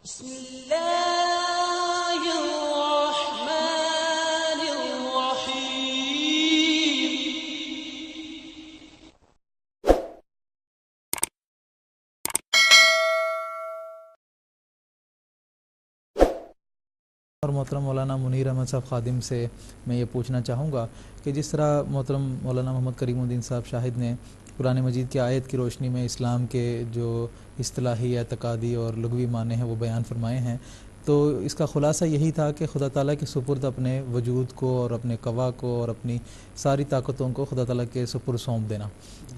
بسم الله الرحمن الرحيم. اور محترم مولانا منیر احمد صاحب خادم سے میں یہ پوچھنا چاہوں گا کہ جس طرح محترم مولانا محمد کریم الدین صاحب شاہد نے قرآن مجید کی آیت کی روشنی میں اسلام کے جو اصطلاحی اعتقادی اور لغوی معنی ہیں وہ بیان فرمائے ہیں، تو اس کا خلاصہ یہی تھا کہ خدا تعالیٰ کے سپرد اپنے وجود کو اور اپنے قوا کو اور اپنی ساری طاقتوں کو خدا تعالیٰ کے سپرد سونپ دینا۔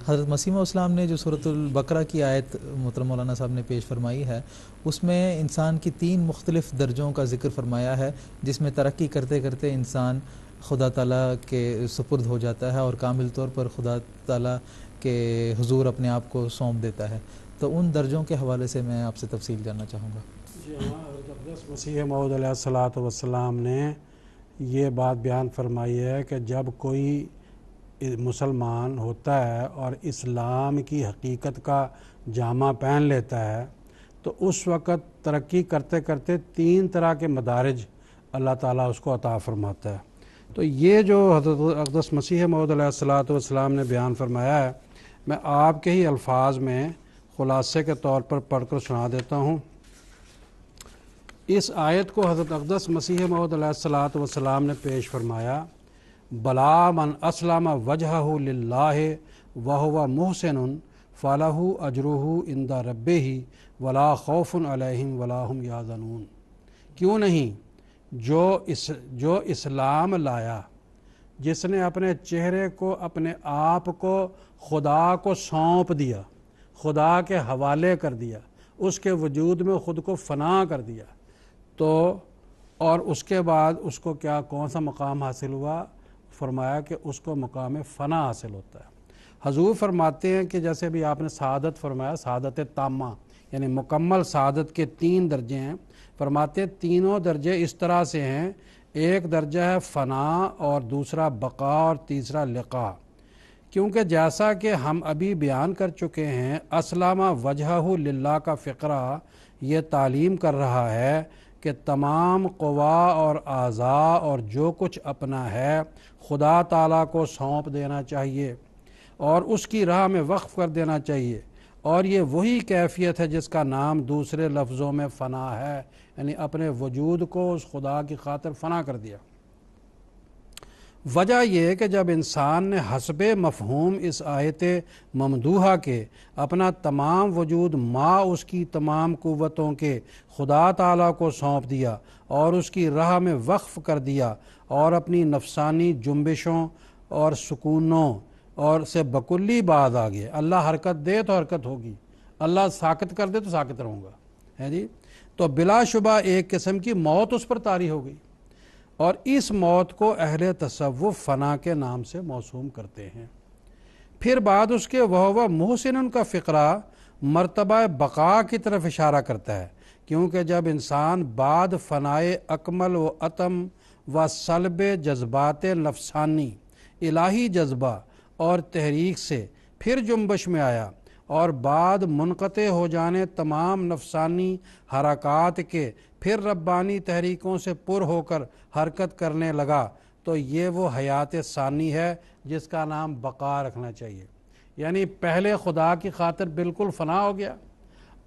حضرت مسیح علیہ السلام نے جو سورۃ البقرہ کی آیت محترم مولانا صاحب نے پیش فرمائی ہے، اس میں انسان کی 3 مختلف درجوں کا ذکر فرمایا ہے، جس میں ترقی کرتے کرتے انسان خدا تعالیٰ کے سپرد ہو جاتا ہے اور کامل طور پر خدا تعالیٰ کے حضور اپنے آپ کو سونپ دیتا ہے۔ تو ان درجوں کے حوالے سے میں آپ سے تفصیل جاننا چاہوں گا۔ جی ہاں، حضرت مسیح موعود علیہ الصلاۃ والسلام نے یہ بات بیان فرمائی ہے کہ جب کوئی مسلمان ہوتا ہے اور اسلام کی حقیقت کا جامہ پہن لیتا ہے تو اس وقت ترقی کرتے کرتے 3 طرح کے مدارج اللہ تعالیٰ اس کو عطا فرماتا ہے۔ تو یہ جو حضرت اقدس مسیح موعود علیہ الصلاۃ والسلام نے بیان فرمایا ہے، میں آپ کے ہی الفاظ میں خلاصے کے طور پر پڑھ کر سنا دیتا ہوں۔ اس آیت کو حضرت اقدس مسیح موعود علیہ الصلاۃ والسلام نے پیش فرمایا، بلا من اسلم وجہہ للہ وہو محسن فلہ اجرہ عند ربہ ولا خوف علیہم ولا ہم یحزنون۔ کیوں نہیں، جو اسلام لایا، جس نے اپنے چہرے کو، اپنے آپ کو خدا کو سونپ دیا، خدا کے حوالے کر دیا، اس کے وجود میں خود کو فنا کر دیا، تو اور اس کے بعد اس کو کون سا مقام حاصل ہوا؟ فرمایا کہ اس کو مقام فنا حاصل ہوتا ہے۔ حضور فرماتے ہیں کہ جیسے بھی آپ نے سعادت فرمایا، سعادت تامہ یعنی مکمل سعادت کے 3 درجے ہیں، فرماتے ہیں تینوں درجے اس طرح سے ہیں، ایک درجہ ہے فنا اور دوسرا بقا اور تیسرا لقاء۔ کیونکہ جیسا کہ ہم ابھی بیان کر چکے ہیں، اسلم وجہہ للہ کا فقرہ یہ تعلیم کر رہا ہے کہ تمام قوا اور اعضاء اور جو کچھ اپنا ہے خدا تعالیٰ کو سونپ دینا چاہیے اور اس کی راہ میں وقف کر دینا چاہیے، اور یہ وہی کیفیت ہے جس کا نام دوسرے لفظوں میں فنا ہے، یعنی اپنے وجود کو اس خدا کی خاطر فنا کر دیا۔ وجہ یہ کہ جب انسان نے حسب مفہوم اس آیت ممدوحہ کے اپنا تمام وجود ما اس کی تمام قوتوں کے خدا تعالیٰ کو سونپ دیا اور اس کی راہ میں وقف کر دیا اور اپنی نفسانی جنبشوں اور سکونوں اور سے بکلی باز آ گئے، اللہ حرکت دے تو حرکت ہوگی، اللہ ساکت کر دے تو ساکت رہوں گا، ہے جی، تو بلا شبہ ایک قسم کی موت اس پر طاری ہو گئی، اور اس موت کو اہل تصوف فنا کے نام سے موسوم کرتے ہیں۔ پھر بعد اس کے وہ محسن کا فقرہ مرتبہ بقا کی طرف اشارہ کرتا ہے، کیونکہ جب انسان بعد فنائے اکمل و اتم و سلب جذبات نفسانی الہی جذبہ اور تحریک سے پھر جنبش میں آیا اور بعد منقطع ہو جانے تمام نفسانی حرکات کے پھر ربانی تحریکوں سے پر ہو کر حرکت کرنے لگا، تو یہ وہ حیات ثانی ہے جس کا نام بقا رکھنا چاہیے۔ یعنی پہلے خدا کی خاطر بالکل فنا ہو گیا،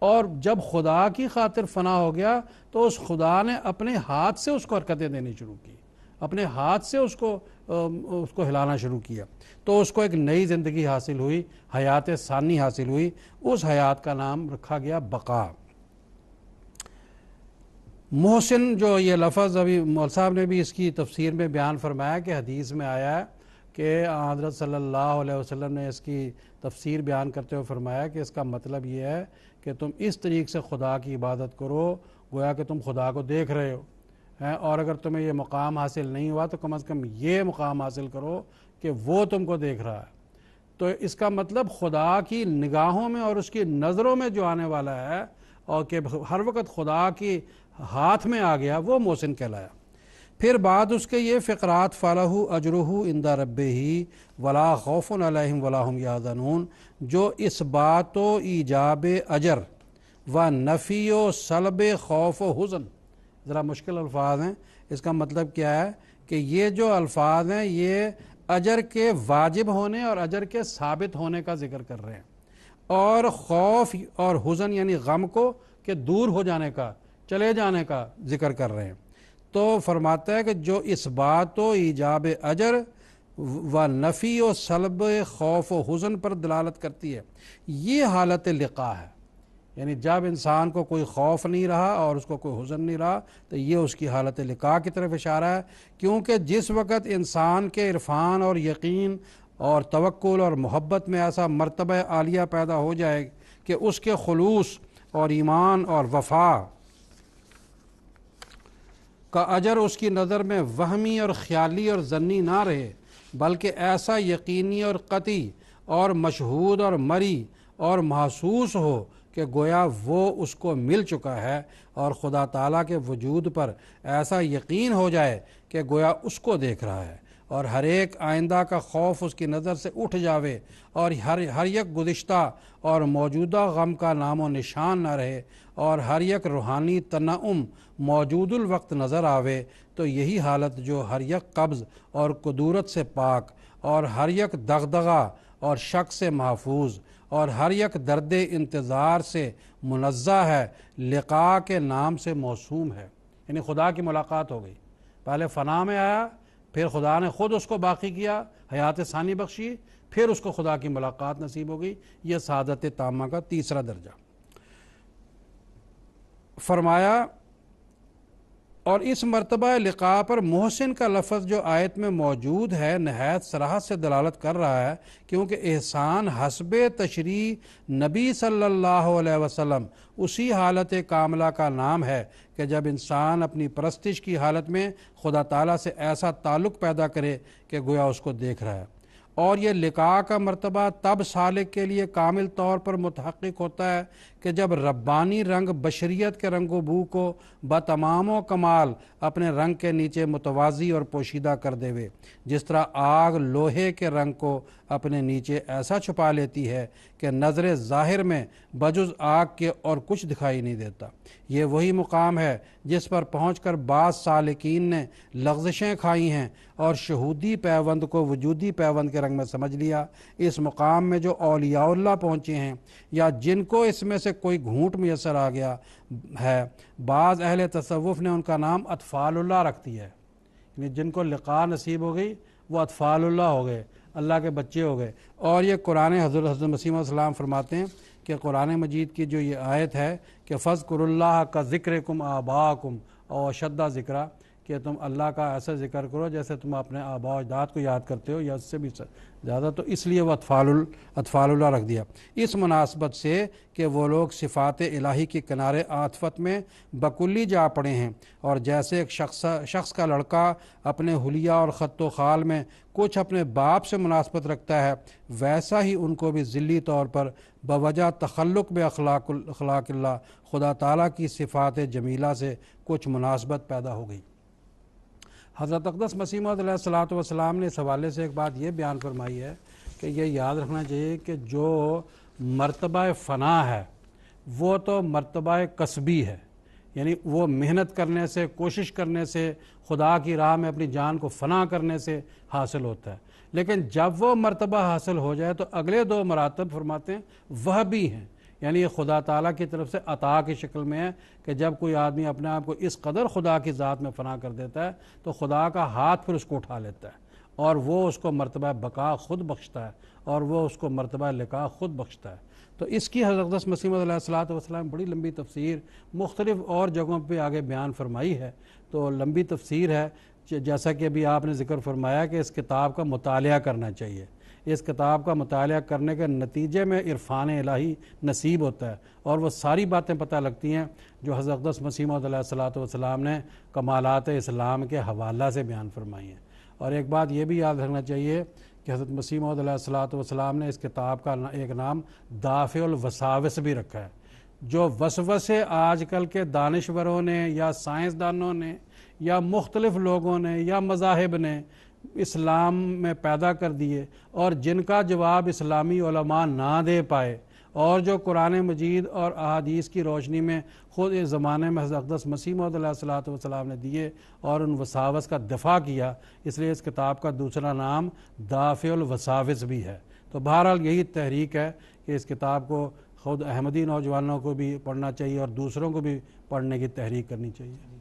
اور جب خدا کی خاطر فنا ہو گیا تو اس خدا نے اپنے ہاتھ سے اس کو حرکتیں دینی شروع کی، اپنے ہاتھ سے اس کو ہلانا شروع کیا، تو اس کو ایک نئی زندگی حاصل ہوئی، حیات ثانی حاصل ہوئی، اس حیات کا نام رکھا گیا بقا۔ محسن جو یہ لفظ ابھی مول صاحب نے بھی اس کی تفسیر میں بیان فرمایا کہ حدیث میں آیا ہے کہ حضرت صلی اللہ علیہ وسلم نے اس کی تفسیر بیان کرتے ہوئے فرمایا کہ اس کا مطلب یہ ہے کہ تم اس طریقے سے خدا کی عبادت کرو گویا کہ تم خدا کو دیکھ رہے ہو، اور اگر تمہیں یہ مقام حاصل نہیں ہوا تو کم از کم یہ مقام حاصل کرو کہ وہ تم کو دیکھ رہا ہے۔ تو اس کا مطلب خدا کی نگاہوں میں اور اس کی نظروں میں جو آنے والا ہے اور کہ ہر وقت خدا کی ہاتھ میں آ گیا، وہ محسن کہلایا۔ پھر بعد اس کے یہ فقرات فلہ اجرہ عند ربہ ولا خوف علیہم ولا ہم یحزنون، جو اس بات و ایجاب اجر و نفی و سلب خوف و حزن. ذرا مشکل الفاظ ہیں، اس کا مطلب کیا ہے کہ یہ جو الفاظ ہیں یہ اجر کے واجب ہونے اور اجر کے ثابت ہونے کا ذکر کر رہے ہیں، اور خوف اور حزن یعنی غم کو کہ دور ہو جانے کا، چلے جانے کا ذکر کر رہے ہیں. تو فرماتا ہے کہ جو اس بات و ایجاب اجر و نفی و سلب خوف و حزن پر دلالت کرتی ہے، یہ حالت لقا ہے. یعنی جب انسان کو کوئی خوف نہیں رہا اور اس کو کوئی حزن نہیں رہا تو یہ اس کی حالت لقا کی طرف اشارہ ہے. کیونکہ جس وقت انسان کے عرفان اور یقین اور توکل اور محبت میں ایسا مرتبہ عالیہ پیدا ہو جائے کہ اس کے خلوص اور ایمان اور وفا کا اجر اس کی نظر میں وہمی اور خیالی اور ظنی نہ رہے، بلکہ ایسا یقینی اور قطعی اور مشہود اور مری اور محسوس ہو کہ گویا وہ اس کو مل چکا ہے، اور خدا تعالیٰ کے وجود پر ایسا یقین ہو جائے کہ گویا اس کو دیکھ رہا ہے، اور ہر ایک آئندہ کا خوف اس کی نظر سے اٹھ جاوے، اور ہر یک گزشتہ اور موجودہ غم کا نام و نشان نہ رہے، اور ہر یک روحانی تنعم موجود الوقت نظر آوے. تو یہی حالت جو ہر یک قبض اور قدورت سے پاک، اور ہر یک دغدغہ اور شک سے محفوظ، اور ہر یک درد انتظار سے منزہ ہے، لقاء کے نام سے موسوم ہے. یعنی خدا کی ملاقات ہو گئی، پہلے فنا میں آیا، پھر خدا نے خود اس کو باقی کیا، حیات ثانی بخشی، پھر اس کو خدا کی ملاقات نصیب ہو گئی. یہ سعادت تامہ کا تیسرا درجہ. فرمایا اور اس مرتبہ لقاء پر محسن کا لفظ جو آیت میں موجود ہے نہایت صراحت سے دلالت کر رہا ہے، کیونکہ احسان حسب تشریح نبی صلی اللہ علیہ وسلم اسی حالت کاملہ کا نام ہے کہ جب انسان اپنی پرستش کی حالت میں خدا تعالیٰ سے ایسا تعلق پیدا کرے کہ گویا اس کو دیکھ رہا ہے. اور یہ لقاء کا مرتبہ تب سالک کے لیے کامل طور پر متحقق ہوتا ہے کہ جب ربانی رنگ بشریت کے رنگ و بو کو بتمام و کمال اپنے رنگ کے نیچے متوازی اور پوشیدہ کر دیوے، جس طرح آگ لوہے کے رنگ کو اپنے نیچے ایسا چھپا لیتی ہے کہ نظر ظاہر میں بجز آگ کے اور کچھ دکھائی نہیں دیتا. یہ وہی مقام ہے جس پر پہنچ کر بعض سالکین نے لغزشیں کھائی ہیں اور شہودی پیوند کو وجودی پیوند کے رنگ میں سمجھ لیا. اس مقام میں جو اولیاء اللہ پہنچے ہیں یا جن کو اس میں سے کوئی گھونٹ میسر آ گیا ہے، بعض اہل تصوف نے ان کا نام اطفال اللہ رکھ دیا ہے. یعنی جن کو لقاء نصیب ہو گئی وہ اطفال اللہ ہو گئے، اللہ کے بچے ہو گئے. اور یہ قرآن حضرت مسیح علیہ السلام فرماتے ہیں کہ قرآن مجید کی جو یہ آیت ہے کہ فَاذْكُرُوا اللَّهَ كَذِكْرِكُمْ آبَاءَكُمْ او اشد ذکرہ، کہ تم اللہ کا ایسا ذکر کرو جیسے تم اپنے آباء و اجداد کو یاد کرتے ہو یا اس سے بھی زیادہ. تو اس لیے وہ اطفال اللہ رکھ دیا اس مناسبت سے کہ وہ لوگ صفات الہی کے کنارے عاطفت میں بکلی جا پڑے ہیں، اور جیسے ایک شخص کا لڑکا اپنے حلیہ اور خط و خال میں کچھ اپنے باپ سے مناسبت رکھتا ہے، ویسا ہی ان کو بھی ذلی طور پر بوجہ تخلق میں اخلاق اللہ خدا تعالیٰ کی صفات جمیلہ سے کچھ مناسبت پیدا ہو گئی. حضرت اقدس مسیح موعود علیہ الصلوۃ والسلام نے اس حوالے سے ایک بات یہ بیان فرمائی ہے کہ یہ یاد رکھنا چاہیے کہ جو مرتبہ فنا ہے وہ تو مرتبہ کسبی ہے، یعنی وہ محنت کرنے سے، کوشش کرنے سے، خدا کی راہ میں اپنی جان کو فنا کرنے سے حاصل ہوتا ہے. لیکن جب وہ مرتبہ حاصل ہو جائے تو اگلے دو مراتب فرماتے ہیں وہ بھی ہیں، یعنی یہ خدا تعالیٰ کی طرف سے عطا کی شکل میں ہے کہ جب کوئی آدمی اپنے آپ کو اس قدر خدا کی ذات میں فنا کر دیتا ہے تو خدا کا ہاتھ پھر اس کو اٹھا لیتا ہے اور وہ اس کو مرتبہ بقا خود بخشتا ہے اور وہ اس کو مرتبہ لقاء خود بخشتا ہے. تو اس کی حضرت اقدس مسیح موعود علیہ الصلوۃ والسلام بڑی لمبی تفسیر مختلف اور جگہوں پہ آگے بیان فرمائی ہے. تو لمبی تفسیر ہے، جیسا کہ ابھی آپ نے ذکر فرمایا کہ اس کتاب کا مطالعہ کرنا چاہیے. اس کتاب کا مطالعہ کرنے کے نتیجے میں عرفان الہی نصیب ہوتا ہے اور وہ ساری باتیں پتہ لگتی ہیں جو حضرت اقدس مسیح موعود علیہ الصلوۃ والسلام نے کمالات اسلام کے حوالہ سے بیان فرمائی ہیں. اور ایک بات یہ بھی یاد رکھنا چاہیے کہ حضرت مسیح موعود علیہ الصلوۃ والسلام نے اس کتاب کا ایک نام دافع الوساوس بھی رکھا ہے. جو وسوسے آج کل کے دانشوروں نے یا سائنسدانوں نے یا مختلف لوگوں نے یا مذاہب نے اسلام میں پیدا کر دیے اور جن کا جواب اسلامی علماء نہ دے پائے اور جو قرآن مجید اور احادیث کی روشنی میں خود اس زمانے میں حضرت اقدس مسیح موعود علیہ الصلوۃ والسلام نے دیے اور ان وساوس کا دفاع کیا، اس لیے اس کتاب کا دوسرا نام دافع الوساوس بھی ہے۔ تو بہرحال یہی تحریک ہے کہ اس کتاب کو خود احمدی نوجوانوں کو بھی پڑھنا چاہیے اور دوسروں کو بھی پڑھنے کی تحریک کرنی چاہیے۔